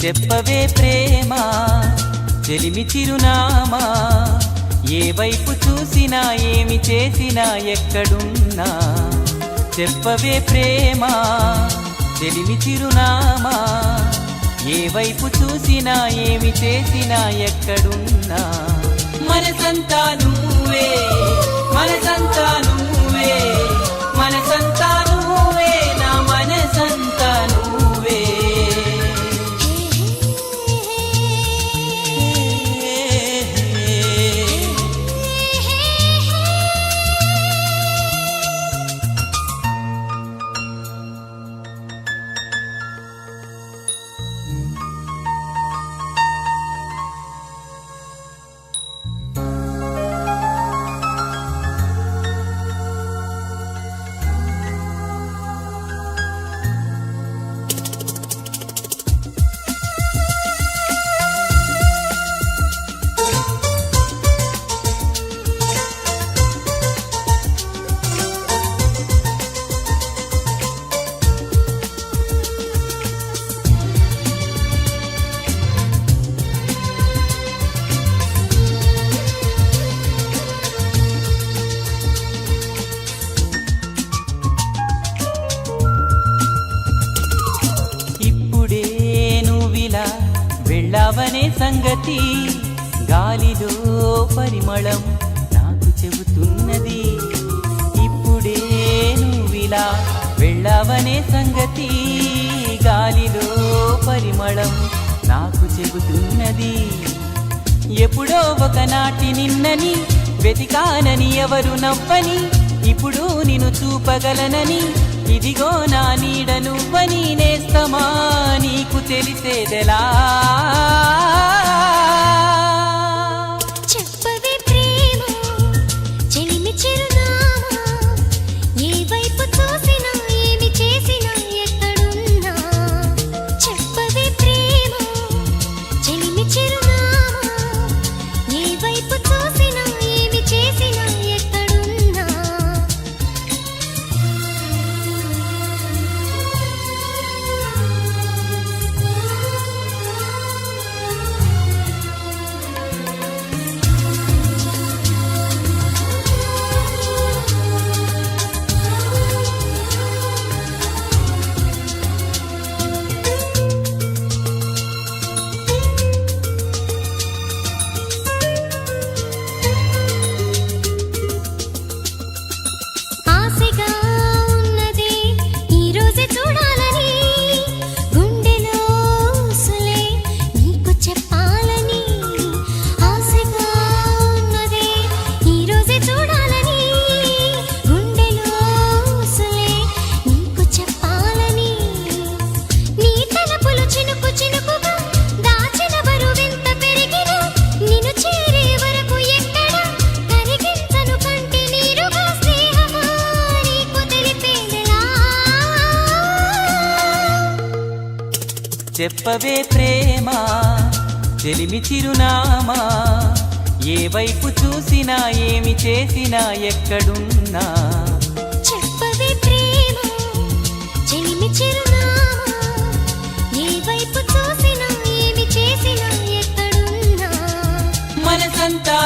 చెప్పవే ప్రేమ చెలిమి చిరునామా, ఏ వైపు చూసినా ఏమి చేసినా ఎక్కడున్నా. చెప్పవే ప్రేమ చెలిమి చిరునామా, ఏ వైపు చూసినా ఏమి చేసినా ఎక్కడున్నా. మనసంతా నువ్వే, మనసంతా నువ్వే, మనసంతా నువ్వే, నా మనసంతా నువ్వే. వెళ్ళావనే సంగతి గాలిలో పరిమళం నాకు చెబుతున్నది. ఇప్పుడే నువ్విలా వెళ్ళావనే సంగతి గాలిలో పరిమళం నాకు చెబుతున్నది. ఎప్పుడో ఒకనాటి నిన్నని వెతికానని ఎవరు నవ్వని, ఇప్పుడు నిన్ను చూపగలనని ఇదిగో నా నీడ నువ్వని. నేస్తమా నీకు తెలిసేదెలా? చెప్పవే ప్రేమ చెలిమి చిరునామా, ఏ వైపు చూసినా ఏమి చేసినా ఎక్కడున్నా. చెప్పవే ప్రేమ చెలిమి చిరునామా, ఏ వైపు చూసినా ఏమి చేసినా ఎక్కడున్నా. చెప్పవే ప్రేమ చెలిమి చిరునామా, ఏ వైపు చూసినా ఏమి చేసినా ఎక్కడున్నా. చెప్పవే ప్రేమ చెలిమి చిరునామా, ఏ వైపు చూసినా ఏమి చేసినా ఎక్కడున్నా. మనసంతా